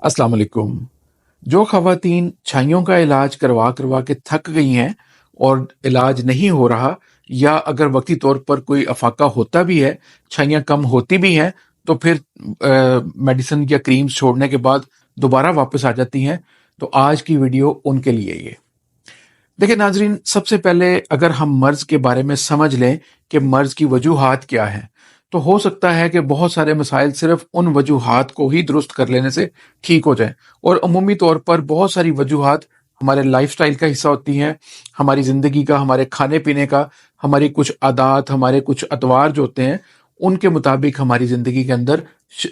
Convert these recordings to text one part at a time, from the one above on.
अस्सलाम वालेकुम। जो ख़वातीन छाइयों का इलाज करवा करवा के थक गई हैं और इलाज नहीं हो रहा, या अगर वक्ती तौर पर कोई अफाका होता भी है, छाइयाँ कम होती भी हैं, तो फिर मेडिसिन या क्रीम्स छोड़ने के बाद दोबारा वापस आ जाती हैं, तो आज की वीडियो उनके लिए ये। देखिए नाज़रीन, सबसे पहले अगर हम मर्ज़ के बारे में समझ लें कि मर्ज़ की वजूहात क्या हैं, तो हो सकता है कि बहुत सारे मसाइल सिर्फ उन वजूहात को ही दुरुस्त कर लेने से ठीक हो जाएं। और अमूमी तौर पर बहुत सारी वजूहात हमारे लाइफस्टाइल का हिस्सा होती हैं, हमारी ज़िंदगी का, हमारे खाने पीने का, हमारी कुछ आदात, हमारे कुछ अतवार जो होते हैं, उनके मुताबिक हमारी ज़िंदगी के अंदर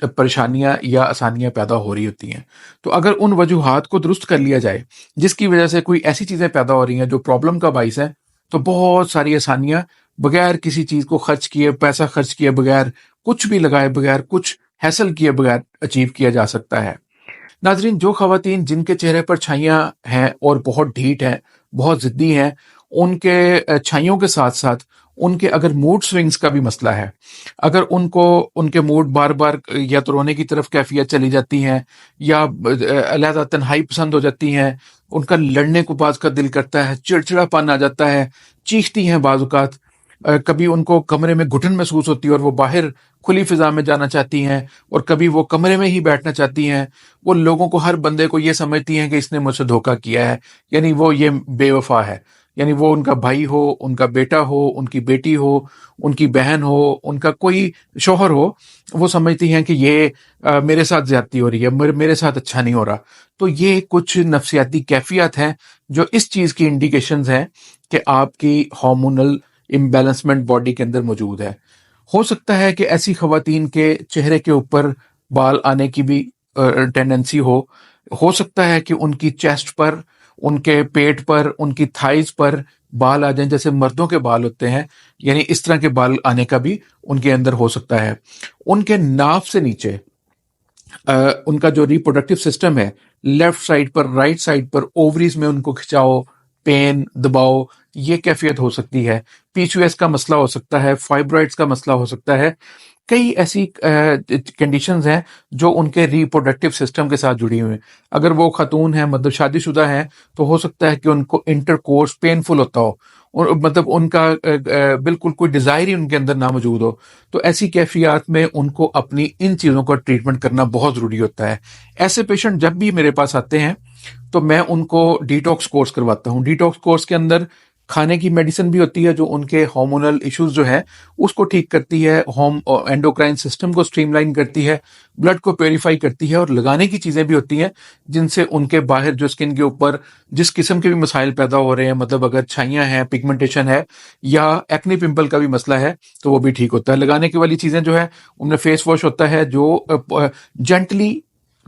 परेशानियां या आसानियां पैदा हो रही होती हैं। तो अगर उन वजूहात को दुरुस्त कर लिया जाए जिसकी वजह से कोई ऐसी चीज़ें पैदा हो रही हैं जो प्रॉब्लम का बाइस है, तो बहुत सारी आसानियां बगैर किसी चीज़ को खर्च किए, पैसा खर्च किए बगैर, कुछ भी लगाए बगैर, कुछ हैसल किए बगैर अचीव किया जा सकता है। नाजरीन, जो खवातीन जिनके चेहरे पर छाइयाँ हैं और बहुत ढीठ हैं, बहुत ज़िद्दी हैं, उनके छाइयों के साथ साथ उनके अगर मूड स्विंग्स का भी मसला है, अगर उनको उनके मूड बार बार या तो रोने की तरफ कैफियत चली जाती हैं, या अलहदा तन्हाई पसंद हो जाती हैं, उनका लड़ने को बाज का दिल करता है, चिड़चिड़ापन आ जाता है, चीखती हैं बाजुकात, कभी उनको कमरे में घुटन महसूस होती है और वो बाहर खुली फिजा में जाना चाहती हैं, और कभी वो कमरे में ही बैठना चाहती हैं। वो लोगों को, हर बंदे को ये समझती हैं कि इसने मुझसे धोखा किया है, यानी वो ये बेवफा है। यानी वो उनका भाई हो, उनका बेटा हो, उनकी बेटी हो, उनकी बहन हो, उनका कोई शोहर हो, वो समझती हैं कि ये मेरे साथ ज्यादती हो रही है, मेरे साथ अच्छा नहीं हो रहा। तो ये कुछ नफ्सियाती कैफियत हैं जो इस चीज़ की इंडिकेशंस हैं कि आपकी हार्मोनल इम्बैलेंसमेंट बॉडी के अंदर मौजूद है। हो सकता है कि ऐसी खवातीन के चेहरे के ऊपर बाल आने की भी टेंडेंसी हो सकता है कि उनकी चेस्ट पर, उनके पेट पर, उनकी थाइज पर बाल आ जाएं जैसे मर्दों के बाल होते हैं, यानी इस तरह के बाल आने का भी उनके अंदर हो सकता है। उनके नाफ से नीचे उनका जो रिप्रोडक्टिव सिस्टम है, लेफ्ट साइड पर, राइट साइड पर, ओवरीज में उनको खिंचाओ, पेन, दबाओ, ये कैफियत हो सकती है। पीसीओएस का मसला हो सकता है, फाइब्रॉइड्स का मसला हो सकता है। कई ऐसी कंडीशंस हैं जो उनके रिप्रोडक्टिव सिस्टम के साथ जुड़ी हुई हैं। अगर वो खातून है, मतलब शादीशुदा हैं, तो हो सकता है कि उनको इंटरकोर्स पेनफुल होता हो, और मतलब उनका बिल्कुल कोई डिजायर ही उनके अंदर ना मौजूद हो। तो ऐसी कैफियत में उनको अपनी इन चीज़ों का ट्रीटमेंट करना बहुत ज़रूरी होता है। ऐसे पेशेंट जब भी मेरे पास आते हैं तो मैं उनको डिटॉक्स कोर्स करवाता हूँ। डिटॉक्स कोर्स के अंदर खाने की मेडिसिन भी होती है जो उनके हार्मोनल इश्यूज जो है उसको ठीक करती है, होम एंडोक्राइन सिस्टम को स्ट्रीमलाइन करती है, ब्लड को प्योरीफाई करती है, और लगाने की चीज़ें भी होती हैं जिनसे उनके बाहर जो स्किन के ऊपर जिस किस्म के भी मसाइल पैदा हो रहे हैं, मतलब अगर छाइयाँ हैं, पिगमेंटेशन है, या एक्ने पिंपल का भी मसला है, तो वो भी ठीक होता है। लगाने की वाली चीज़ें जो है, उनमें फेस वॉश होता है जो जेंटली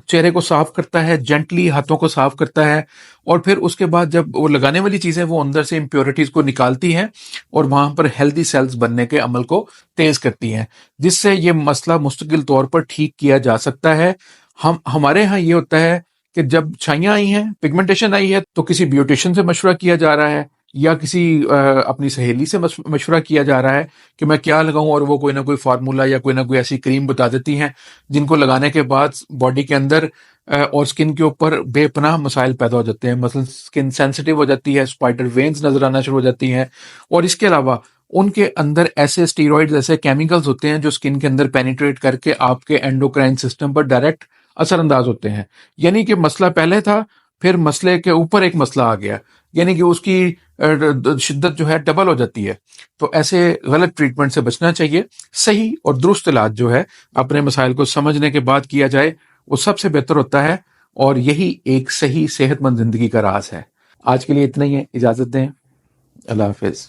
चेहरे को साफ करता है, जेंटली हाथों को साफ करता है, और फिर उसके बाद जब वो लगाने वाली चीजें वो अंदर से इम्प्योरिटीज को निकालती हैं और वहां पर हेल्दी सेल्स बनने के अमल को तेज करती हैं, जिससे ये मसला मुस्तकिल तौर पर ठीक किया जा सकता है। हमारे यहाँ ये होता है कि जब छाइयाँ आई हैं, पिगमेंटेशन आई है, तो किसी ब्यूटिशियन से मशवरा किया जा रहा है, या किसी अपनी सहेली से मशवरा किया जा रहा है कि मैं क्या लगाऊं, और वो कोई ना कोई फार्मूला या कोई ना कोई ऐसी क्रीम बता देती हैं जिनको लगाने के बाद बॉडी के अंदर और स्किन के ऊपर बेपनाह मसाइल पैदा हो जाते हैं। मसलन स्किन सेंसिटिव हो जाती है, स्पाइडर वेन्स नजर आना शुरू हो जाती हैं, और इसके अलावा उनके अंदर ऐसे स्टीरॉइड्स, ऐसे केमिकल्स होते हैं जो स्किन के अंदर पेनिट्रेट करके आपके एंडोक्राइन सिस्टम पर डायरेक्ट असरअंदाज होते हैं। यानी कि मसला पहले था, फिर मसले के ऊपर एक मसला आ गया, यानी कि उसकी शिद्दत जो है डबल हो जाती है। तो ऐसे गलत ट्रीटमेंट से बचना चाहिए। सही और दुरुस्त इलाज जो है अपने मसाइल को समझने के बाद किया जाए, वो सबसे बेहतर होता है, और यही एक सही सेहतमंद जिंदगी का राज है। आज के लिए इतना ही है, इजाजत दें, अल्लाह हाफिज।